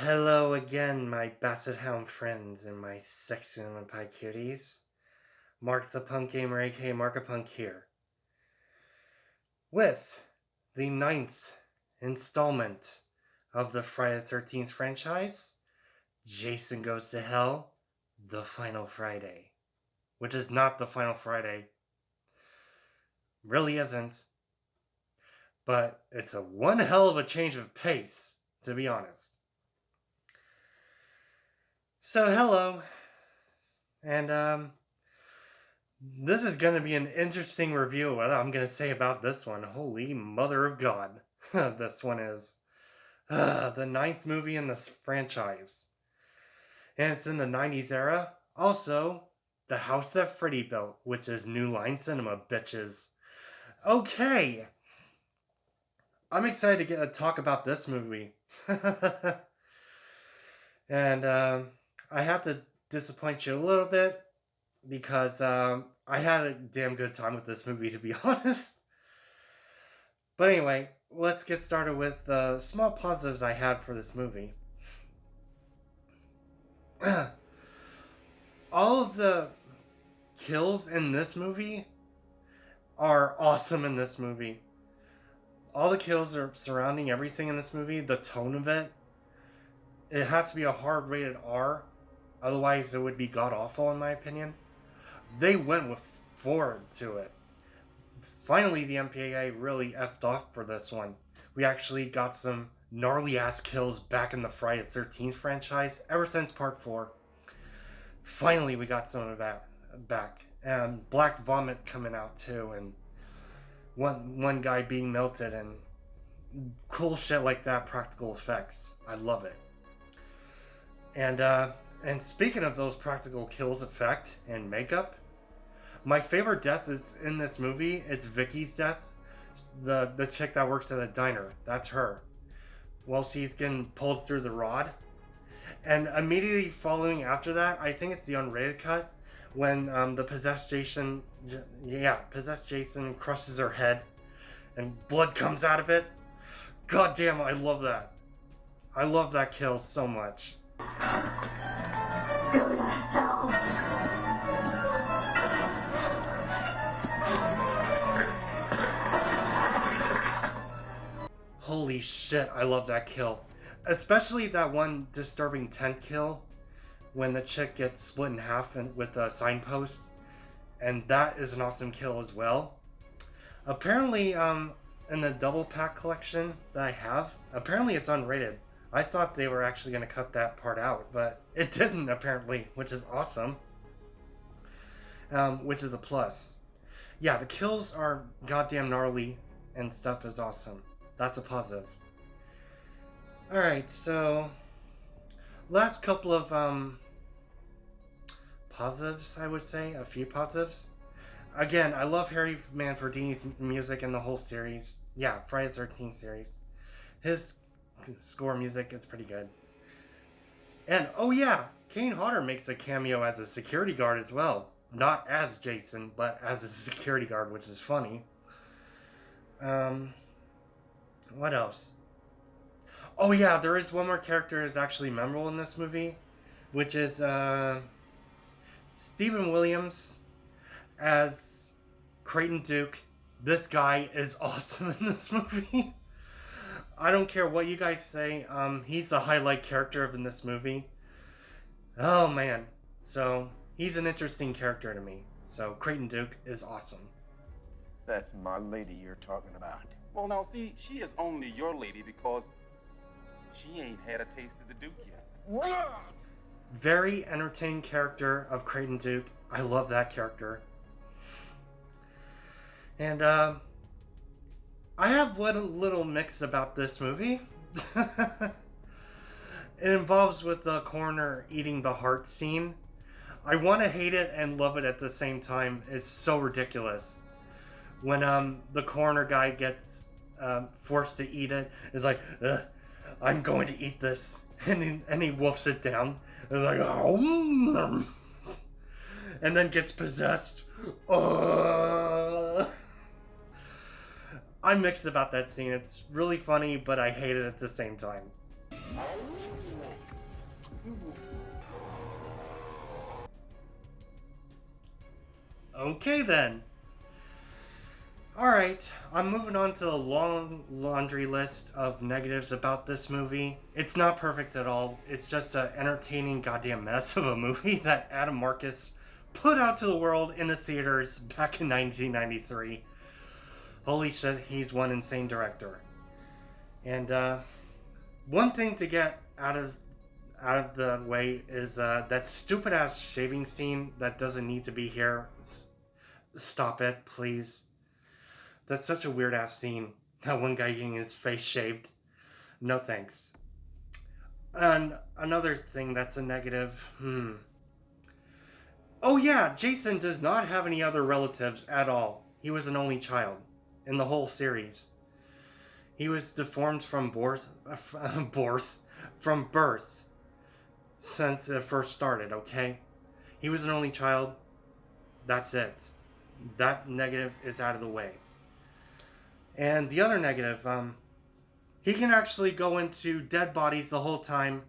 Hello again, my Basset Hound friends and my sexy and pie cuties. Mark the Punk Gamer, a.k.a. Markapunk here. With the ninth installment of the Friday the 13th franchise, Jason Goes to Hell, The Final Friday. Which is not The Final Friday. Really isn't. But it's a one hell of a change of pace, to be honest. So, hello. And, this is going to be an interesting review of what I'm going to say about this one. Holy mother of God. This one is the ninth movie in this franchise. And it's in the 90s era. Also, the house that Freddy built, which is New Line Cinema, bitches. Okay. I'm excited to get to talk about this movie. And I have to disappoint you a little bit because I had a damn good time with this movie, to be honest. But anyway, let's get started with the small positives I had for this movie. All of the kills in this movie are awesome in this movie. All the kills are surrounding everything in this movie. The tone of it. It has to be a hard rated R. Otherwise, it would be god awful, in my opinion. They went forward to it. Finally, the MPAA really effed off for this one. We actually got some gnarly ass kills back in the Friday the 13th franchise ever since part 4. Finally, we got some of that back. And black vomit coming out too, and one guy being melted, and cool shit like that, practical effects. I love it. And speaking of those practical kills effect and makeup, my favorite death is in this movie. It's Vicky's death. The chick that works at a diner. That's her. While she's getting pulled through the rod. And immediately following after that, I think it's the unrated cut, when the possessed Jason crushes her head and blood comes out of it. God damn, I love that. I love that kill so much. Holy shit, I love that kill. Especially that one disturbing tent kill when the chick gets split in half with a signpost. And that is an awesome kill as well. Apparently, in the double pack collection that I have, apparently it's unrated. I thought they were actually going to cut that part out, but it didn't apparently, which is awesome. Which is a plus. Yeah, the kills are goddamn gnarly and stuff is awesome. That's a positive. Alright, so last couple of positives, I would say. A few positives. Again, I love Harry Manfredini's music in the whole series. Yeah, Friday the 13th series. His score music is pretty good. And, oh yeah, Kane Hodder makes a cameo as a security guard as well. Not as Jason, but as a security guard, which is funny. What else? Oh yeah, there is one more character that's actually memorable in this movie, which is Stephen Williams as Creighton Duke. This guy is awesome in this movie. I don't care what you guys say. He's the highlight character in this movie. Oh man, so he's an interesting character to me. So Creighton Duke is awesome. That's my lady you're talking about. Well, now, see, she is only your lady because she ain't had a taste of the Duke yet. Very entertaining character of Creighton Duke. I love that character. And, I have one little mix about this movie. It involves with the coroner eating the heart scene. I want to hate it and love it at the same time. It's so ridiculous. When the coroner guy gets forced to eat it, it's like, I'm going to eat this, and he wolfs it down. And like, oh, and then gets possessed. I'm mixed about that scene. It's really funny, but I hate it at the same time. Okay then. Alright, I'm moving on to a long laundry list of negatives about this movie. It's not perfect at all. It's just an entertaining goddamn mess of a movie that Adam Marcus put out to the world in the theaters back in 1993. Holy shit, he's one insane director. And one thing to get out of the way is that stupid ass shaving scene that doesn't need to be here. Stop it, please. That's such a weird ass scene. That one guy getting his face shaved. No thanks. And another thing that's a negative. Oh yeah, Jason does not have any other relatives at all. He was an only child in the whole series. He was deformed from birth since it first started, okay? He was an only child. That's it. That negative is out of the way. And the other negative, he can actually go into dead bodies the whole time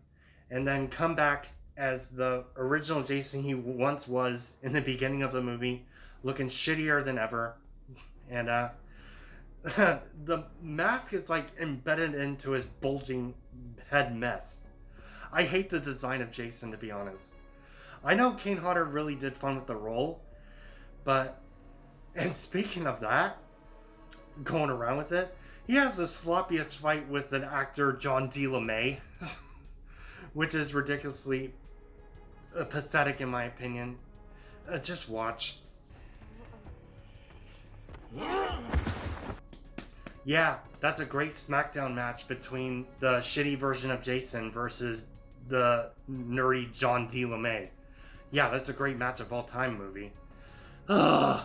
and then come back as the original Jason he once was in the beginning of the movie, looking shittier than ever. And the mask is like embedded into his bulging head mess. I hate the design of Jason, to be honest. I know Kane Hodder really did fun with the role, but, and speaking of that, going around with it, he has the sloppiest fight with an actor, John D. LeMay, which is ridiculously pathetic in my opinion. Just watch. Yeah, that's a great SmackDown match between the shitty version of Jason versus the nerdy John D. LeMay. Yeah, that's a great match of all time movie. Ugh.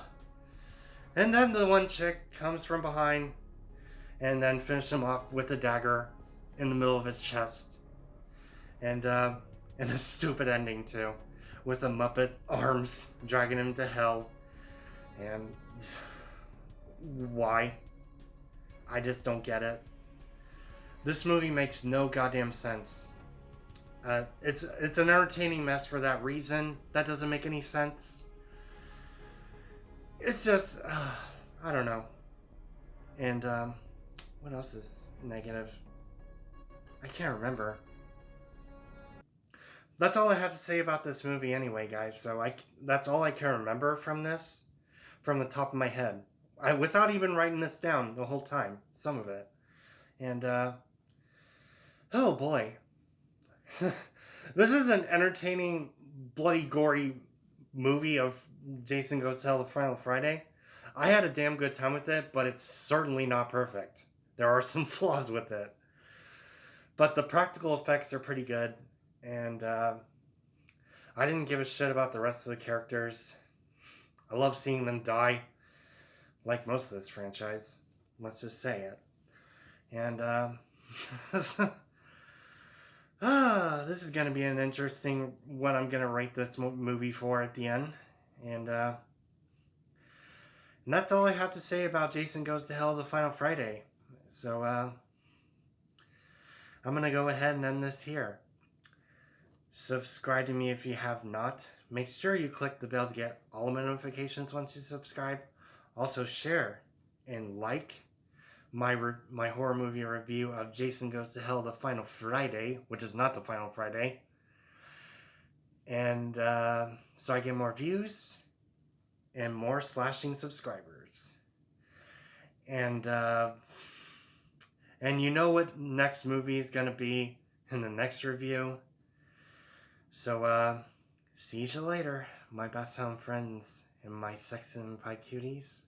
And then the one chick comes from behind and then finishes him off with a dagger in the middle of his chest. And a stupid ending too, with the Muppet arms dragging him to hell. And why? I just don't get it. This movie makes no goddamn sense. It's an entertaining mess for that reason. That doesn't make any sense. It's just, I don't know. And what else is negative? I can't remember. That's all I have to say about this movie anyway, guys. So that's all I can remember from this, from the top of my head. Without even writing this down the whole time, some of it. And, oh boy. This is an entertaining, bloody, gory movie of Jason Goes to Hell the Final Friday. I had a damn good time with it, but it's certainly not perfect. There are some flaws with it. But the practical effects are pretty good. And I didn't give a shit about the rest of the characters. I love seeing them die. Like most of this franchise. Let's just say it. And this is going to be an interesting what I'm going to rate this movie for at the end. And that's all I have to say about Jason Goes to Hell the Final Friday. So I'm going to go ahead and end this here. Subscribe to me if you have not. Make sure you click the bell to get all of my notifications once you subscribe. Also share and like my horror movie review of Jason Goes to Hell the Final Friday, which is not the Final Friday. And so I get more views and more slashing subscribers. And you know what next movie is going to be in the next review. So, see you later, my best home friends and my sex and pie cuties.